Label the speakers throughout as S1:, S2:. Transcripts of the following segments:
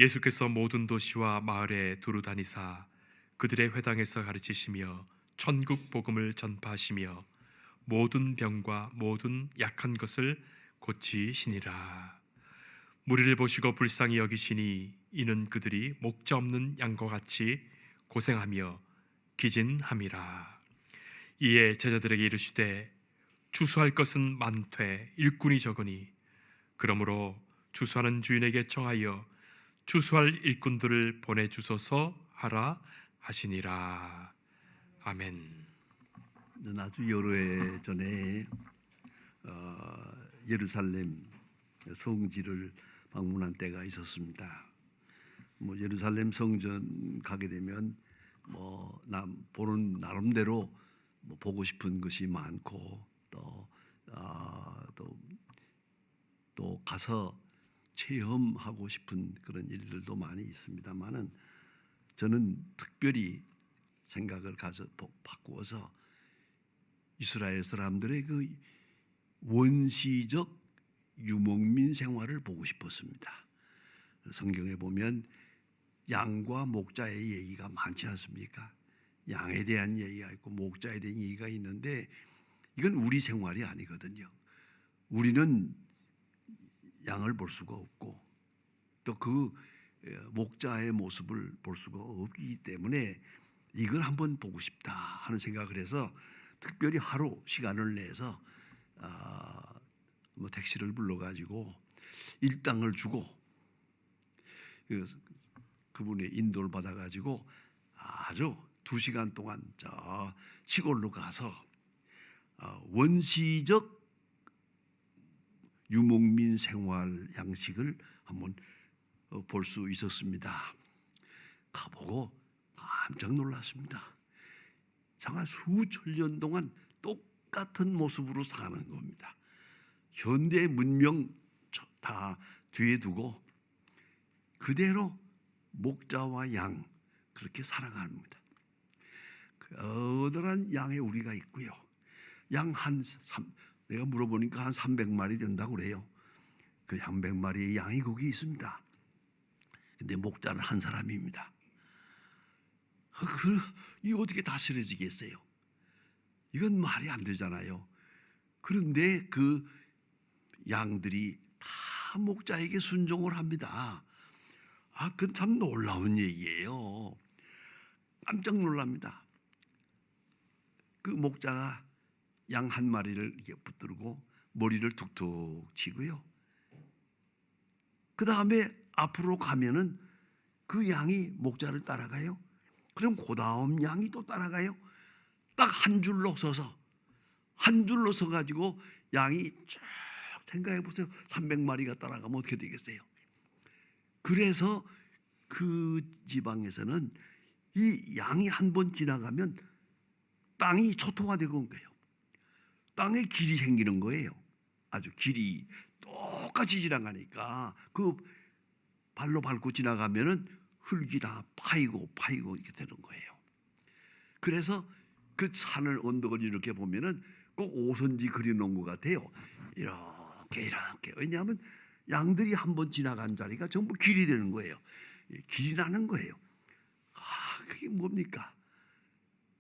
S1: 예수께서 모든 도시와 마을에 두루 다니사 그들의 회당에서 가르치시며 천국 복음을 전파하시며 모든 병과 모든 약한 것을 고치시니라. 무리를 보시고 불쌍히 여기시니 이는 그들이 목자 없는 양과 같이 고생하며 기진함이라. 이에 제자들에게 이르시되 추수할 것은 많되 일꾼이 적으니 그러므로 추수하는 주인에게 청하여 추수할 일꾼들을 보내주소서 하라 하시니라. 아멘.
S2: 아주 여러 해 전에 예루살렘 성지를 방문한 때가 있었습니다. 예루살렘 성전 가게 되면 보는 나름대로 보고 싶은 것이 많고 또 가서 체험하고 싶은 그런 일들도 많이 있습니다만은 저는 특별히 생각을 바꾸어서 이스라엘 사람들의 그 원시적 유목민 생활을 보고 싶었습니다. 성경에 보면 양과 목자의 얘기가 많지 않습니까? 양에 대한 얘기가 있고 목자에 대한 얘기가 있는데 이건 우리 생활이 아니거든요. 우리는 양을 볼 수가 없고 또 그 목자의 모습을 볼 수가 없기 때문에 이걸 한번 보고 싶다 하는 생각을 해서 특별히 하루 시간을 내서 택시를 불러가지고 일당을 주고 그분의 인도를 받아가지고 아주 2시간 동안 저 시골로 가서 원시적 유목민 생활 양식을 한번 볼 수 있었습니다. 가보고 깜짝 놀랐습니다. 정말 수천 년 동안 똑같은 모습으로 사는 겁니다. 현대 문명 다 뒤에 두고 그대로 목자와 양 그렇게 살아갑니다. 커다란 양의 우리가 있고요. 내가 물어보니까 한 300마리 된다고 그래요. 그 300마리의 양이 거기 있습니다. 근데 목자는 한 사람입니다. 이거 어떻게 다스려지겠어요? 이건 말이 안 되잖아요. 그런데 그 양들이 다 목자에게 순종을 합니다. 그건 참 놀라운 얘기예요. 깜짝 놀랍니다. 그 목자가 양 한 마리를 이렇게 붙들고 머리를 툭툭 치고요. 그 다음에 앞으로 가면은 그 양이 목자를 따라가요. 그럼 그 다음 양이 또 따라가요. 딱 한 줄로 서가지고 양이 쭉 생각해 보세요. 300마리가 따라가면 어떻게 되겠어요? 그래서 그 지방에서는 이 양이 한 번 지나가면 땅이 초토화되고 온 거예요. 땅에 길이 생기는 거예요. 아주 길이 똑같이 지나가니까 그 발로 밟고 지나가면은 흙이 다 파이고 이렇게 되는 거예요. 그래서 그 산을 언덕을 이렇게 보면은 꼭 오선지 그려놓은 것 같아요. 이렇게. 왜냐하면 양들이 한번 지나간 자리가 전부 길이 되는 거예요. 길이 나는 거예요. 그게 뭡니까?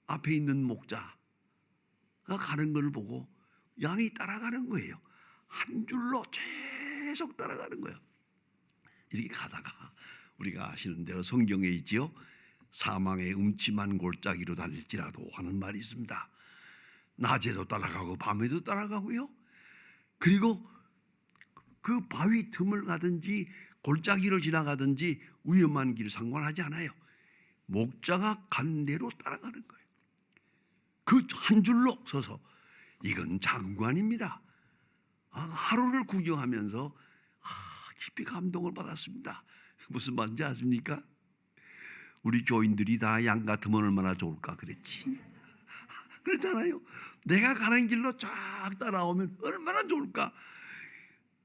S2: 앞에 있는 목자가 가는 걸 보고 양이 따라가는 거예요. 한 줄로 계속 따라가는 거예요. 이렇게 가다가 우리가 아시는 대로 성경에 있지요. 사망의 음침한 골짜기로 달릴지라도 하는 말이 있습니다. 낮에도 따라가고 밤에도 따라가고요. 그리고 그 바위 틈을 가든지 골짜기를 지나가든지 위험한 길 상관하지 않아요. 목자가 간 대로 따라가는 거예요. 그 한 줄로 서서 이건 장관입니다. 하루를 구경하면서 깊이 감동을 받았습니다. 무슨 말인지 아십니까? 우리 교인들이 다 양 같으면 얼마나 좋을까 그랬지. 그렇잖아요. 내가 가는 길로 쫙 따라오면 얼마나 좋을까.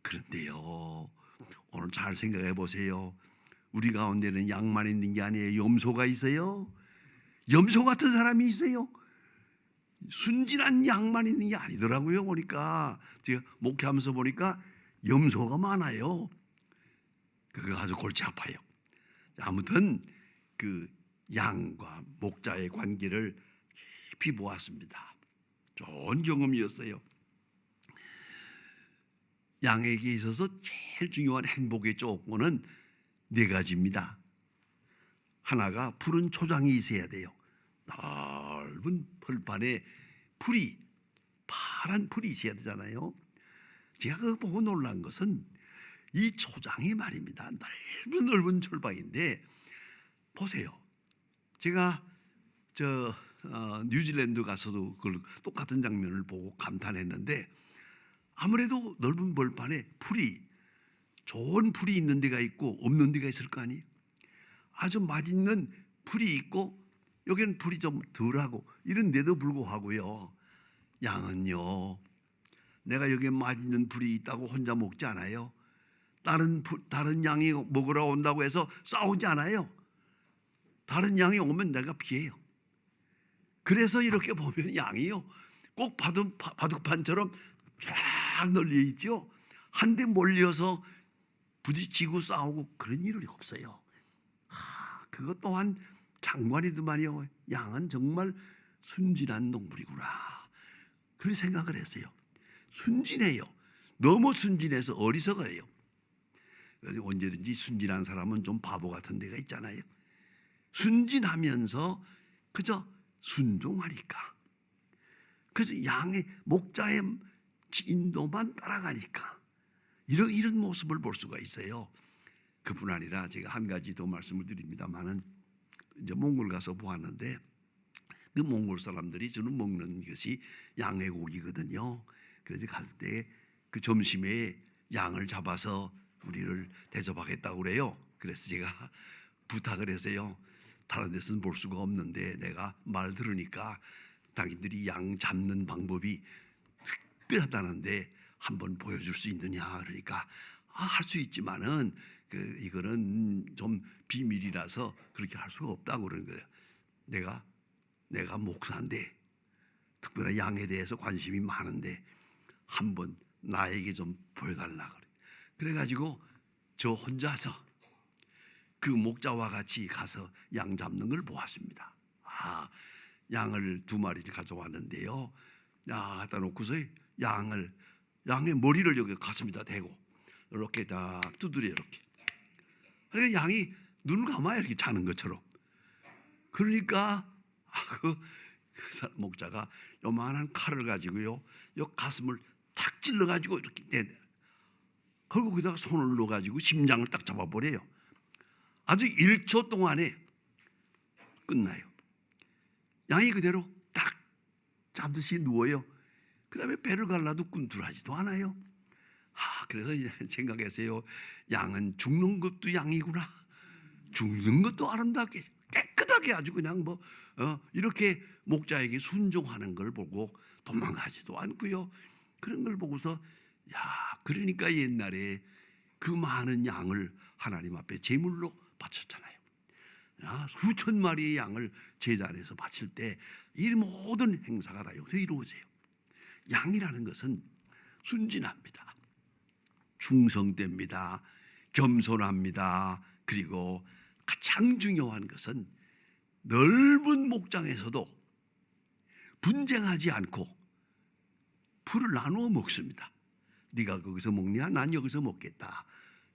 S2: 그런데요, 오늘 잘 생각해 보세요. 우리 가운데는 양만 있는 게 아니에요. 염소가 있어요. 염소 같은 사람이 있어요. 순진한 양만 있는 게 아니더라고요. 보니까 제가 목회하면서 보니까 염소가 많아요. 그거 아주 골치 아파요. 아무튼 그 양과 목자의 관계를 깊이 보았습니다. 좋은 경험이었어요. 양에게 있어서 제일 중요한 행복의 조건은 네 가지입니다. 하나가 푸른 초장이 있어야 돼요. 넓은 벌판에 풀이, 파란 풀이 있어야 되잖아요. 제가 그거 보고 놀란 것은 이 초장이 말입니다. 넓은 철방인데 보세요. 제가 뉴질랜드 가서도 그 똑같은 장면을 보고 감탄했는데, 아무래도 넓은 벌판에 풀이, 좋은 풀이 있는 데가 있고 없는 데가 있을 거 아니에요. 아주 맛있는 풀이 있고 여기는 풀이 좀 덜하고 이런 데도 불구하고요, 양은요, 내가 여기에 맛있는 풀이 있다고 혼자 먹지 않아요. 다른 양이 먹으러 온다고 해서 싸우지 않아요. 다른 양이 오면 내가 피해요. 그래서 이렇게 보면 양이요, 꼭 바둑판처럼 쫙 널려 있죠. 한데 몰려서 부딪히고 싸우고 그런 일이 없어요. 그것 또한 장관이더만요. 양은 정말 순진한 동물이구나, 그런 생각을 했어요. 순진해요. 너무 순진해서 어리석어요. 그래서 언제든지 순진한 사람은 좀 바보 같은 데가 있잖아요. 순진하면서 그저 순종하니까, 그래서 양의 목자의 인도만 따라가니까 이런 모습을 볼 수가 있어요. 그뿐 아니라 제가 한 가지 더 말씀을 드립니다만은, 이제 몽골 가서 보았는데 그 몽골 사람들이 주로 먹는 것이 양의 고기거든요. 그래서 갔을 때 그 점심에 양을 잡아서 우리를 대접하겠다고 그래요. 그래서 제가 부탁을 해서요, 다른 데서는 볼 수가 없는데 내가 말 들으니까 자기들이 양 잡는 방법이 특별하다는데 한번 보여줄 수 있느냐. 그러니까 할 수 있지만은 이거는 좀 비밀이라서 그렇게 할 수가 없다고 그러는 거예요. 내가 목사인데, 특별히 양에 대해서 관심이 많은데 한번 나에게 좀 보여달라 그래. 그래가지고 저 혼자서 그 목자와 같이 가서 양 잡는 걸 보았습니다. 양을 2마리를 가져왔는데요, 갖다 놓고서 양의 머리를 여기 가슴에다 대고 이렇게 딱 두드려, 이렇게. 그러니까 양이 눈을 감아요, 이렇게 자는 것처럼. 그러니까 그 목자가 요만한 칼을 가지고요, 요 가슴을 탁 찔러가지고 이렇게 내대. 그리고 거기다가 손을 넣어가지고 심장을 딱 잡아버려요. 아주 1초 동안에 끝나요. 양이 그대로 딱 잡듯이 누워요. 그 다음에 배를 갈라도 꿈틀하지도 않아요. 그래서 이제 생각했어요. 양은 죽는 것도 양이구나. 죽는 것도 아름답게 깨끗하게 아주 그냥 이렇게 목자에게 순종하는 걸 보고 도망가지도 않고요. 그런 걸 보고서 그러니까 옛날에 그 많은 양을 하나님 앞에 제물로 바쳤잖아요. 수천 마리의 양을 제단에서 바칠 때 이 모든 행사가 다 여기서 이루어져요. 양이라는 것은 순진합니다. 충성됩니다. 겸손합니다. 그리고 가장 중요한 것은 넓은 목장에서도 분쟁하지 않고 풀을 나누어 먹습니다. 네가 거기서 먹냐? 난 여기서 먹겠다.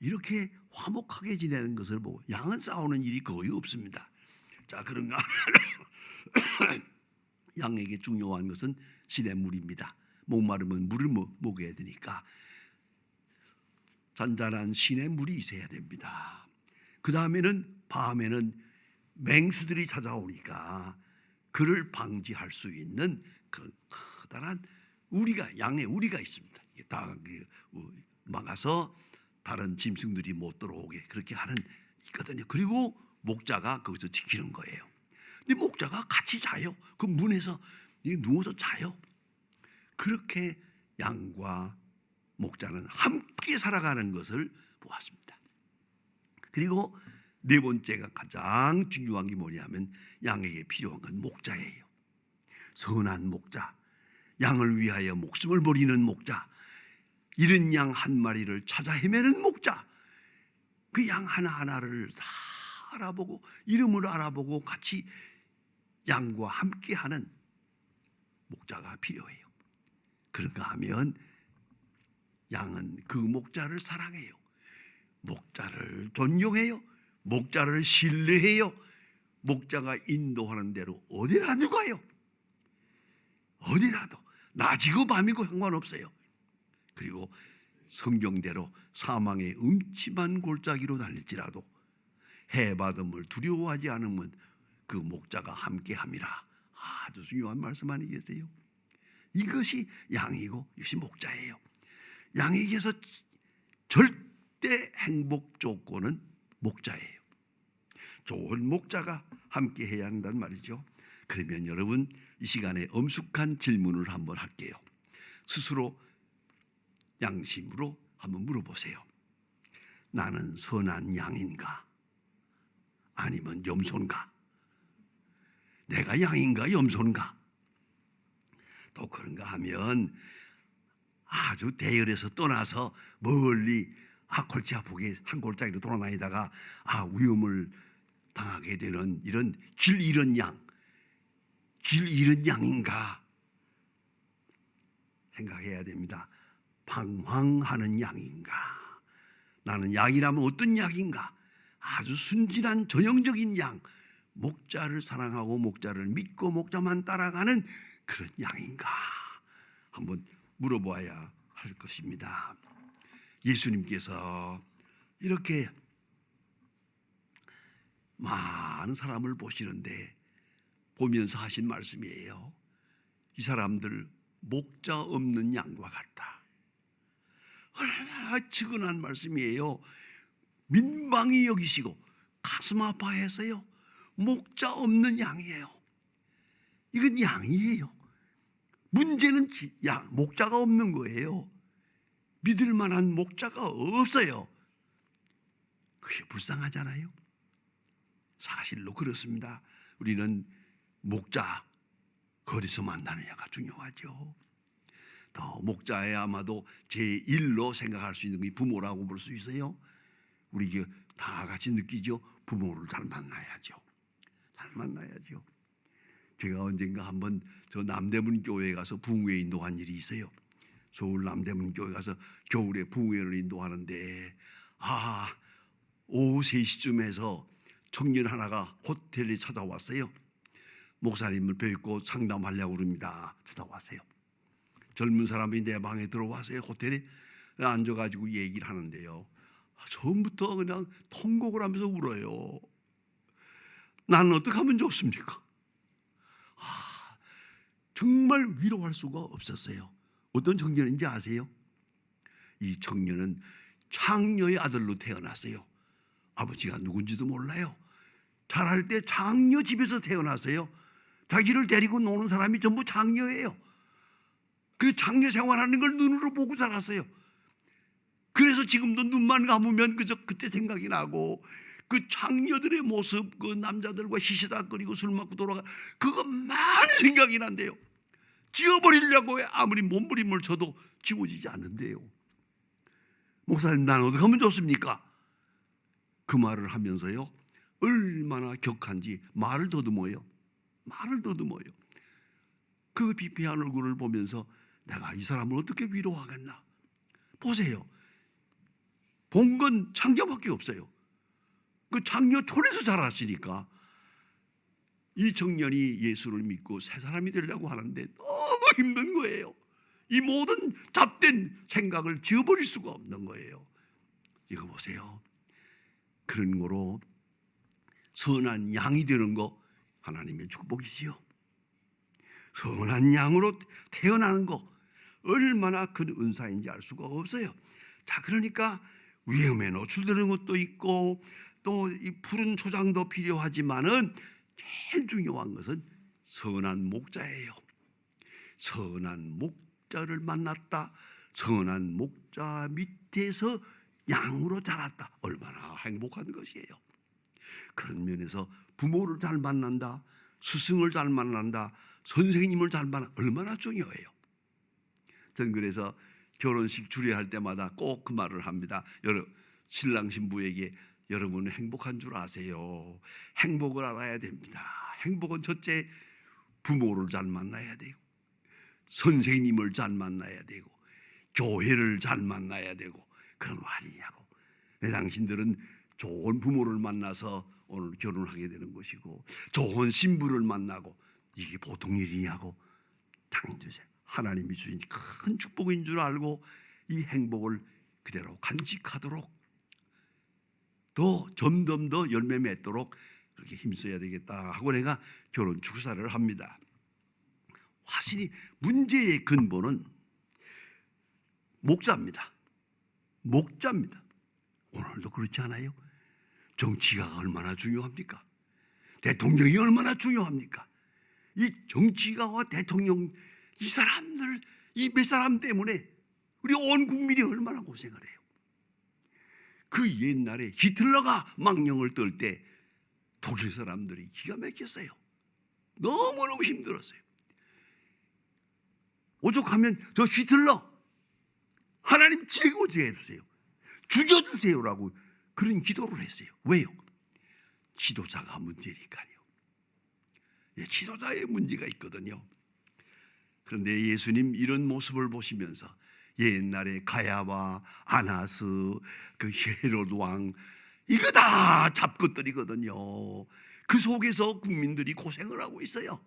S2: 이렇게 화목하게 지내는 것을 보고, 양은 싸우는 일이 거의 없습니다. 자, 그런가? 양에게 중요한 것은 시냇물입니다. 목마르면 물을 먹여야 되니까 잔잔한 시냇물이 있어야 됩니다. 그 다음에는 밤에는 맹수들이 찾아오니까 그를 방지할 수 있는 그런 커다란 양의 우리가 있습니다. 다 막아서 다른 짐승들이 못 들어오게 그렇게 하는 있거든요. 그리고 목자가 거기서 지키는 거예요. 근데 목자가 같이 자요. 그 문에서 누워서 자요. 그렇게 양과 목자는 함께 살아가는 것을 보았습니다. 그리고 4번째가 가장 중요한 게 뭐냐면, 양에게 필요한 건 목자예요. 선한 목자, 양을 위하여 목숨을 버리는 목자, 잃은 양 한 마리를 찾아 헤매는 목자, 그 양 하나하나를 다 알아보고 이름을 알아보고 같이 양과 함께하는 목자가 필요해요. 그런가 하면 양은 그 목자를 사랑해요. 목자를 존경해요. 목자를 신뢰해요. 목자가 인도하는 대로 어디라도 가요. 어디라도 낮이고 밤이고 상관없어요. 그리고 성경대로 사망의 음침한 골짜기로 달릴지라도 해받음을 두려워하지 않으면 그 목자가 함께함이라. 아주 중요한 말씀 아니겠어요? 이것이 양이고 이것이 목자예요. 양에게서 절대 행복 조건은 목자예요. 좋은 목자가 함께해야 한다는 말이죠. 그러면 여러분 이 시간에 엄숙한 질문을 한번 할게요. 스스로 양심으로 한번 물어보세요. 나는 선한 양인가? 아니면 염소인가? 내가 양인가 염소인가? 또 그런가 하면 아주 대열에서 떠나서 멀리 골치 아프게 한 골짜기로 돌아다니다가 위험을 당하게 되는 이런 길 잃은 양인가 생각해야 됩니다. 방황하는 양인가? 나는 양이라면 어떤 양인가? 아주 순진한 전형적인 양, 목자를 사랑하고 목자를 믿고 목자만 따라가는 그런 양인가? 한번 물어봐야 할 것입니다. 예수님께서 이렇게 많은 사람을 보시는데 보면서 하신 말씀이에요. 이 사람들 목자 없는 양과 같다. 얼마나 측은한 말씀이에요. 민망히 여기시고 가슴 아파해서요. 목자 없는 양이에요. 이건 양이에요. 문제는 목자가 없는 거예요. 믿을 만한 목자가 없어요. 그게 불쌍하잖아요. 사실로 그렇습니다. 우리는 목자 거리서 만나는 자가 중요하죠. 또 목자의 아마도 제1로 생각할 수 있는 게 부모라고 볼 수 있어요. 우리 다 같이 느끼죠. 부모를 잘 만나야죠. 잘 만나야죠. 제가 언젠가 한번 저 남대문 교회에 가서 붕괴 인도한 일이 있어요. 서울 남대문 교회 가서 겨울에 붕괴를 인도하는데 오후 3시쯤에서 청년 하나가 호텔에 찾아왔어요. 목사님을 뵙고 상담하려고 그럽니다. 찾아왔어요. 젊은 사람이 내 방에 들어왔어요. 호텔에 앉아가지고 얘기를 하는데요. 처음부터 그냥 통곡을 하면서 울어요. 나는 어떻게 하면 좋습니까? 정말 위로할 수가 없었어요. 어떤 청년인지 아세요? 이 청년은 창녀의 아들로 태어났어요. 아버지가 누군지도 몰라요. 자랄 때 창녀 집에서 태어났어요. 자기를 데리고 노는 사람이 전부 창녀예요. 그 창녀 생활하는 걸 눈으로 보고 자랐어요. 그래서 지금도 눈만 감으면 그때 생각이 나고 그 창녀들의 모습, 그 남자들과 히시닥거리고 술 먹고 돌아가 그것만 생각이 난대요. 지워버리려고 아무리 몸부림을 쳐도 지워지지 않는데요. 목사님, 나는 어떻게 하면 좋습니까? 그 말을 하면서요, 얼마나 격한지 말을 더듬어요. 그 비피한 얼굴을 보면서 내가 이 사람을 어떻게 위로하겠나? 보세요. 본 건 창녀밖에 없어요. 그 창녀촌에서 자랐으니까 이 청년이 예수를 믿고 새 사람이 되려고 하는데 너무 힘든 거예요. 이 모든 잡된 생각을 지워버릴 수가 없는 거예요. 이거 보세요. 그런 거로 선한 양이 되는 거 하나님의 축복이지요. 선한 양으로 태어나는 거 얼마나 큰 은사인지 알 수가 없어요. 자, 그러니까 위험에 노출되는 것도 있고 또 이 푸른 초장도 필요하지만은 제일 중요한 것은 선한 목자예요. 선한 목자를 만났다. 선한 목자 밑에서 양으로 자랐다. 얼마나 행복한 것이에요. 그런 면에서 부모를 잘 만난다. 스승을 잘 만난다. 선생님을 잘 만난다. 얼마나 중요해요. 전 그래서 결혼식 주례할 때마다 꼭 그 말을 합니다. 신랑 신부에게 여러분은 행복한 줄 아세요? 행복을 알아야 됩니다. 행복은 첫째, 부모를 잘 만나야 되고, 선생님을 잘 만나야 되고, 교회를 잘 만나야 되고, 그런 거 아니냐고. 당신들은 좋은 부모를 만나서 오늘 결혼하게 되는 것이고, 좋은 신부를 만나고, 이게 보통 일이냐고. 당연히 하나님이 주신 큰 축복인 줄 알고 이 행복을 그대로 간직하도록, 더 점점 더 열매 맺도록 그렇게 힘써야 되겠다 하고 내가 결혼 축사를 합니다. 확실히 문제의 근본은 목자입니다. 목자입니다. 오늘도 그렇지 않아요? 정치가 얼마나 중요합니까? 대통령이 얼마나 중요합니까? 이 정치가와 대통령, 이 사람들, 이 몇 사람 때문에 우리 온 국민이 얼마나 고생을 해요. 그 옛날에 히틀러가 망령을 떨 때 독일 사람들이 기가 막혔어요. 너무너무 힘들었어요. 오죽하면 저 히틀러 하나님 제거제 해주세요, 죽여주세요라고 그런 기도를 했어요. 왜요? 지도자가 문제니까요. 지도자의 문제가 있거든요. 그런데 예수님 이런 모습을 보시면서 옛날에 가야와 아나스, 그 헤롯 왕, 이거 다 잡것들이거든요. 그 속에서 국민들이 고생을 하고 있어요.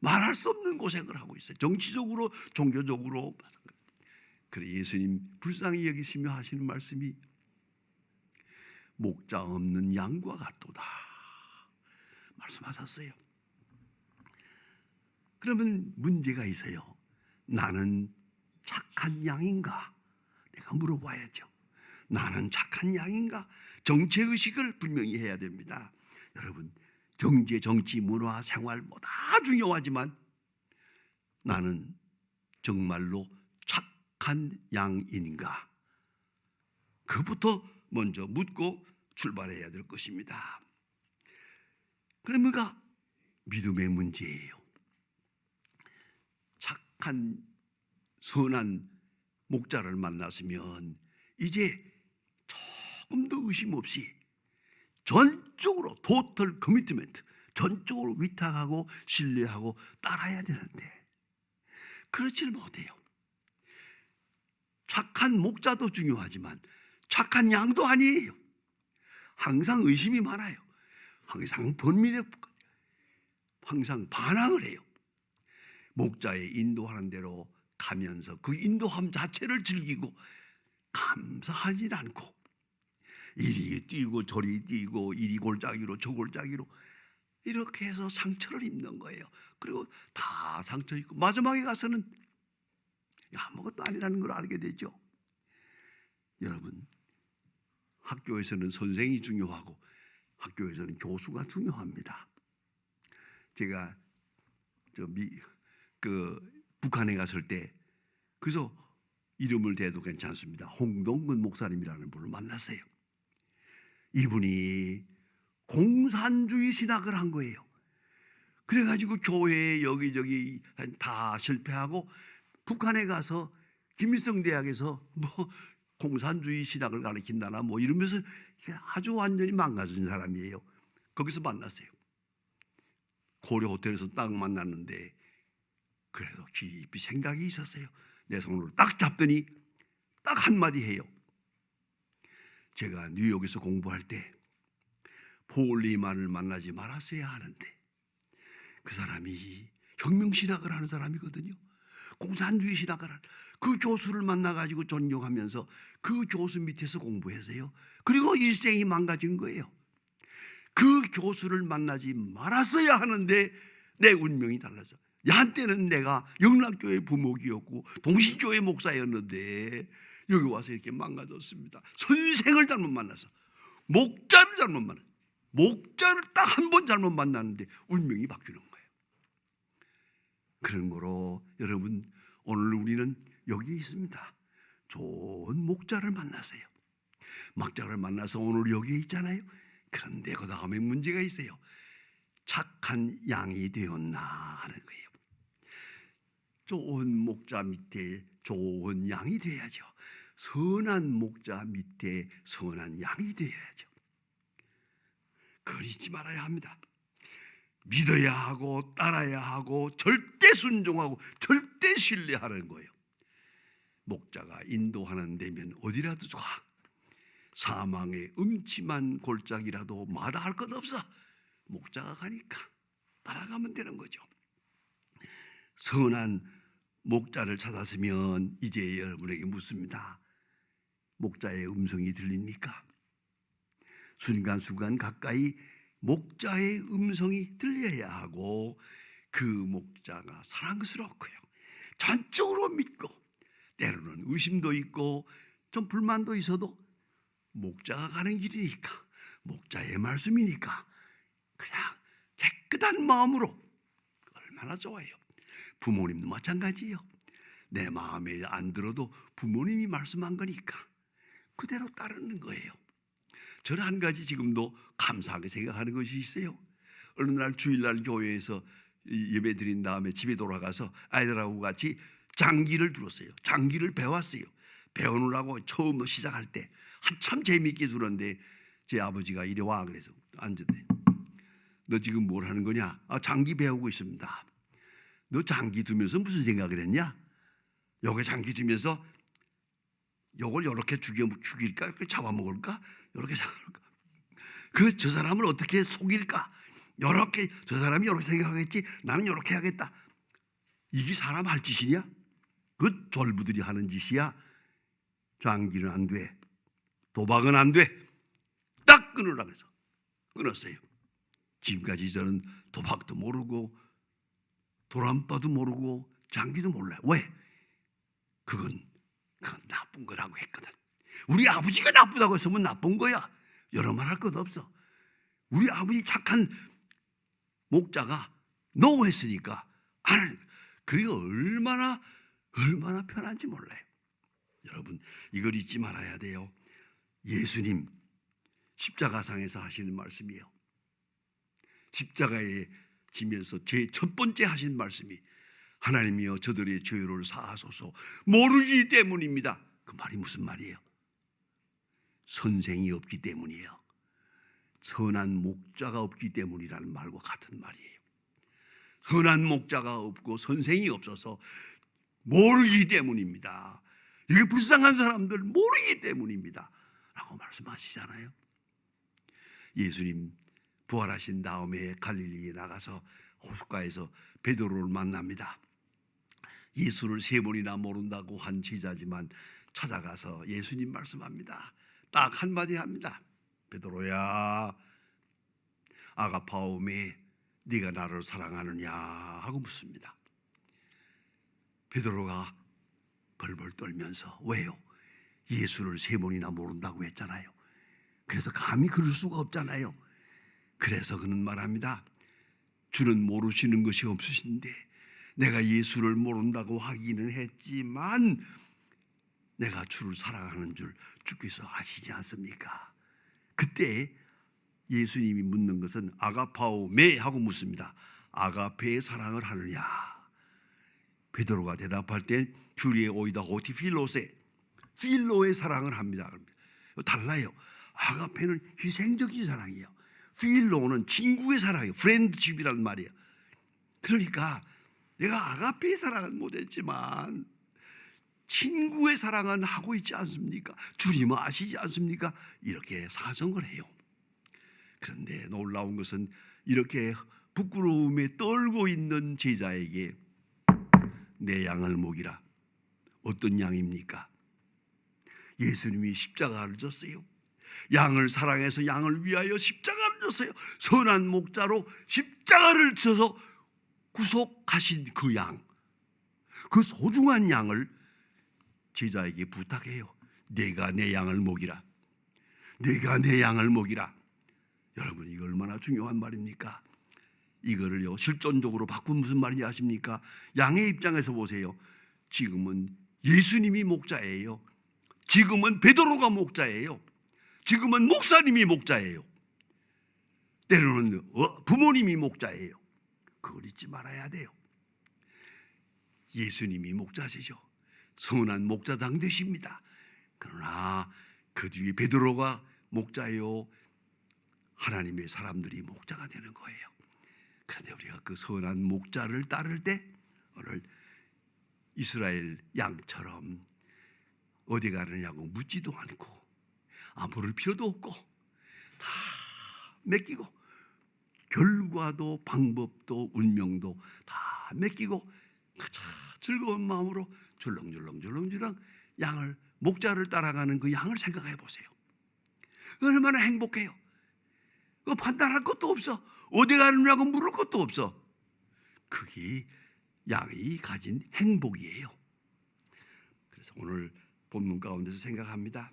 S2: 말할 수 없는 고생을 하고 있어요. 정치적으로, 종교적으로. 그래 예수님 불쌍히 여기시며 하시는 말씀이 목자 없는 양과 같도다 말씀하셨어요. 그러면 문제가 있어요. 나는 착한 양인가? 내가 물어봐야죠. 나는 착한 양인가? 정체의식을 분명히 해야 됩니다. 여러분, 경제, 정치, 문화, 생활 뭐 다 중요하지만 나는 정말로 착한 양인가? 그부터 먼저 묻고 출발해야 될 것입니다. 그러니까 믿음의 문제예요. 착한 선한 목자를 만났으면 이제 조금 더 의심 없이 전적으로 토털 커미트먼트, 전적으로 위탁하고 신뢰하고 따라야 되는데 그렇지를 못해요. 착한 목자도 중요하지만 착한 양도 아니에요. 항상 의심이 많아요. 항상 번민해, 항상 반항을 해요. 목자의 인도하는 대로 가면서 그 인도함 자체를 즐기고 감사하지 않고 이리 뛰고 저리 뛰고 이리 골짜기로 저 골짜기로 이렇게 해서 상처를 입는 거예요. 그리고 다 상처 입고 마지막에 가서는 아무것도 아니라는 걸 알게 되죠. 여러분, 학교에서는 선생이 중요하고 학교에서는 교수가 중요합니다. 제가 북한에 갔을 때 그래서 이름을 대도 괜찮습니다. 홍동근 목사님이라는 분을 만났어요. 이분이 공산주의 신학을 한 거예요. 그래가지고 교회 여기저기 다 실패하고 북한에 가서 김일성 대학에서 뭐 공산주의 신학을 가르친다나 뭐 이러면서 아주 완전히 망가진 사람이에요. 거기서 만났어요. 고려 호텔에서 딱 만났는데 그래도 깊이 생각이 있었어요. 내 손으로 딱 잡더니 딱 한마디 해요. 제가 뉴욕에서 공부할 때 폴리만을 만나지 말았어야 하는데 그 사람이 혁명신학을 하는 사람이거든요. 공산주의 신학을 하는 그 교수를 만나가지고 존경하면서 그 교수 밑에서 공부했어요. 그리고 일생이 망가진 거예요. 그 교수를 만나지 말았어야 하는데 내 운명이 달라져. 한때는 내가 영락교회 부목이었고 동식교회 목사였는데 여기 와서 이렇게 망가졌습니다. 선생을 잘못 만나서 목자를 잘못 만나. 목자를 딱 한 번 잘못 만났는데 운명이 바뀌는 거예요. 그런 거로 여러분 오늘 우리는 여기 있습니다. 좋은 목자를 만나세요. 목자를 만나서 오늘 여기 있잖아요. 그런데 그 다음에 문제가 있어요. 착한 양이 되었나 하는 거예요. 좋은 목자 밑에 좋은 양이 되어야죠. 선한 목자 밑에 선한 양이 되어야죠. 그걸 잊지 말아야 합니다. 믿어야 하고 따라야 하고 절대 순종하고 절대 신뢰하는 거예요. 목자가 인도하는 데면 어디라도 좋아. 사망의 음침한 골짜기라도 마다할 것 없어. 목자가 가니까 따라가면 되는 거죠. 선한 목자를 찾았으면 이제 여러분에게 묻습니다. 목자의 음성이 들립니까? 순간순간 가까이 목자의 음성이 들려야 하고 그 목자가 사랑스럽고요, 전적으로 믿고 때로는 의심도 있고 좀 불만도 있어도 목자가 가는 길이니까, 목자의 말씀이니까 그냥 깨끗한 마음으로, 얼마나 좋아요. 부모님도 마찬가지예요. 내 마음에 안 들어도 부모님이 말씀한 거니까 그대로 따르는 거예요. 저는 한 가지 지금도 감사하게 생각하는 것이 있어요. 어느 날 주일날 교회에서 예배 드린 다음에 집에 돌아가서 아이들하고 같이 장기를 들었어요. 장기를 배웠어요. 배우느라고 처음 시작할 때 한참 재미있게 들었는데 제 아버지가 이리 와 그래서 앉았대. 너 지금 뭘 하는 거냐? 장기 배우고 있습니다. 너 장기 두면서 무슨 생각을 했냐? 요게 장기 두면서 요걸 이렇게 죽일까? 이렇게 잡아먹을까? 이렇게 생각할까? 저 사람을 어떻게 속일까? 이렇게 저 사람이 이렇게 생각하겠지, 나는 이렇게 하겠다. 이게 사람 할 짓이냐? 그 졸부들이 하는 짓이야. 장기는 안 돼. 도박은 안 돼. 딱 끊으라고 해서 끊었어요. 지금까지 저는 도박도 모르고 도란바도 모르고 장기도 몰라요. 왜? 그건 나쁜 거라고 했거든. 우리 아버지가 나쁘다고 했으면 나쁜 거야. 여러 말 할 것 없어. 우리 아버지 착한 목자가 노 했으니까 안 하는 거야. 그리고 얼마나 편한지 몰라요. 여러분, 이걸 잊지 말아야 돼요. 예수님 십자가상에서 하시는 말씀이에요. 십자가에 지면서 제 첫 번째 하신 말씀이 하나님이여 저들의 죄를 사하소서 모르기 때문입니다. 그 말이 무슨 말이에요? 선생이 없기 때문이에요. 선한 목자가 없기 때문이라는 말과 같은 말이에요. 선한 목자가 없고 선생이 없어서 모르기 때문입니다. 이게 불쌍한 사람들 모르기 때문입니다 라고 말씀하시잖아요. 예수님 부활하신 다음에 갈릴리에 나가서 호숫가에서 베드로를 만납니다. 예수를 3번이나 모른다고 한 제자지만 찾아가서 예수님 말씀합니다. 딱 한마디 합니다. 베드로야, 아가파오메, 네가 나를 사랑하느냐 하고 묻습니다. 베드로가 벌벌 떨면서, 왜요? 예수를 3번이나 모른다고 했잖아요. 그래서 감히 그럴 수가 없잖아요. 그래서 그는 말합니다. 주는 모르시는 것이 없으신데 내가 예수를 모른다고 하기는 했지만 내가 주를 사랑하는 줄 주께서 아시지 않습니까? 그때 예수님이 묻는 것은 아가파오 메 하고 묻습니다. 아가페의 사랑을 하느냐? 베드로가 대답할 땐 큐리에 오이다 오티 필로세, 필로의 사랑을 합니다. 달라요. 아가페는 희생적인 사랑이에요. 필로는 친구의 사랑이에요. 프렌드십이라는 말이에요. 그러니까 내가 아가페의 사랑은 못했지만 친구의 사랑은 하고 있지 않습니까? 주님은 아시지 않습니까? 이렇게 사정을 해요. 그런데 놀라운 것은 이렇게 부끄러움에 떨고 있는 제자에게 내 양을 먹이라. 어떤 양입니까? 예수님이 십자가를 졌어요. 양을 사랑해서 양을 위하여 십자가를 졌어요. 선한 목자로 십자가를 져서 구속하신 그 양, 그 소중한 양을 제자에게 부탁해요. 내가 내 양을 먹이라. 내가 내 양을 먹이라. 여러분, 이거 얼마나 중요한 말입니까? 이거를요 실존적으로 바꾸면 무슨 말인지 아십니까? 양의 입장에서 보세요. 지금은 예수님이 목자예요. 지금은 베드로가 목자예요. 지금은 목사님이 목자예요. 때로는 부모님이 목자예요. 그걸 잊지 말아야 돼요. 예수님이 목자시죠. 선한 목자당 되십니다. 그러나 그 뒤에 베드로가 목자요, 하나님의 사람들이 목자가 되는 거예요. 그런데 우리가 그 선한 목자를 따를 때 오늘 이스라엘 양처럼 어디 가느냐고 묻지도 않고 물을 필요도 없고 다 맡기고 결과도 방법도 운명도 다 맡기고 가장 즐거운 마음으로 줄렁줄렁 양을 목자를 따라가는 그 양을 생각해 보세요. 얼마나 행복해요. 판단할 것도 없어. 어디 가느냐고 물을 것도 없어. 그게 양이 가진 행복이에요. 그래서 오늘 본문 가운데서 생각합니다.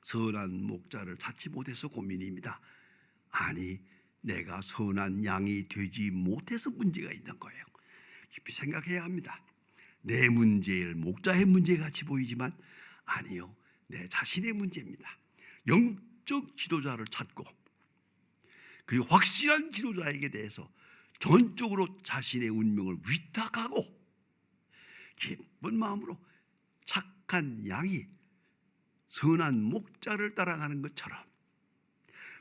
S2: 선한 목자를 찾지 못해서 고민입니다. 아니, 내가 선한 양이 되지 못해서 문제가 있는 거예요. 깊이 생각해야 합니다. 내 문제를 목자의 문제 같이 보이지만 아니요, 내 자신의 문제입니다. 영적 지도자를 찾고 그리고 확실한 지도자에게 대해서 전적으로 자신의 운명을 위탁하고 기쁜 마음으로 착한 양이 선한 목자를 따라가는 것처럼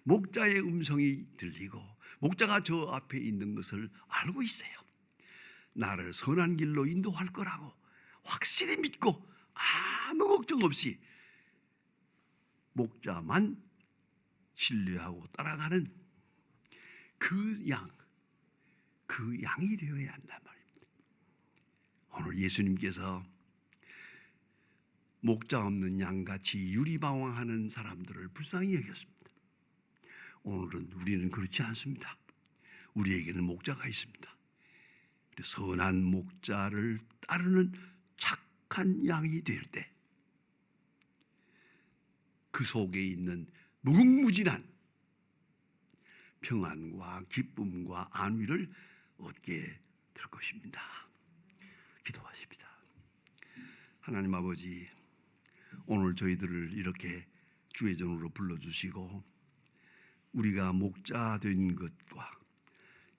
S2: 목자의 음성이 들리고 목자가 저 앞에 있는 것을 알고 있어요. 나를 선한 길로 인도할 거라고 확실히 믿고 아무 걱정 없이 목자만 신뢰하고 따라가는 그 양이 되어야 한단 말입니다. 오늘 예수님께서 목자 없는 양같이 유리방황하는 사람들을 불쌍히 여겼습니다. 오늘은 우리는 그렇지 않습니다. 우리에게는 목자가 있습니다. 선한 목자를 따르는 착한 양이 될 때 그 속에 있는 무궁무진한 평안과 기쁨과 안위를 얻게 될 것입니다. 기도하십시다. 하나님 아버지, 오늘 저희들을 이렇게 주의 전으로 불러주시고 우리가 목자 된 것과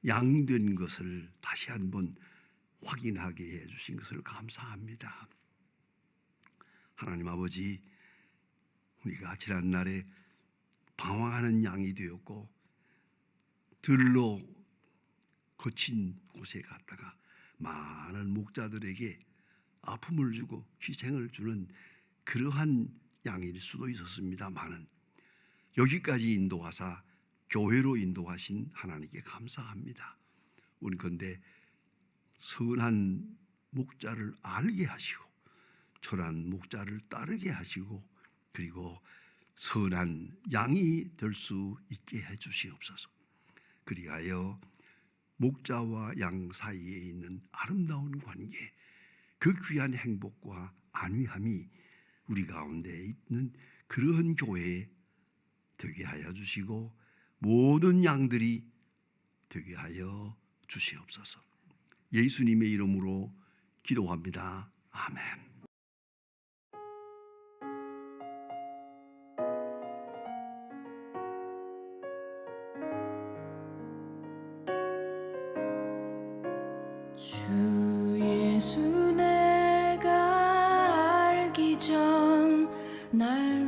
S2: 양 된 것을 다시 한번 확인하게 해주신 것을 감사합니다. 하나님 아버지, 우리가 지난날에 방황하는 양이 되었고 들로 거친 곳에 갔다가 많은 목자들에게 아픔을 주고 희생을 주는 그러한 양일 수도 있었습니다만은 여기까지 인도하사 교회로 인도하신 하나님께 감사합니다. 우리 근데 선한 목자를 알게 하시고 선한 목자를 따르게 하시고 그리고 선한 양이 될 수 있게 해주시옵소서. 그리하여 목자와 양 사이에 있는 아름다운 관계, 그 귀한 행복과 안위함이 우리 가운데 있는 그러한 교회 되게 하여 주시고 모든 양들이 되게 하여 주시옵소서. 예수님의 이름으로 기도합니다. 아멘.
S3: 주 예수 내가 알기 전 날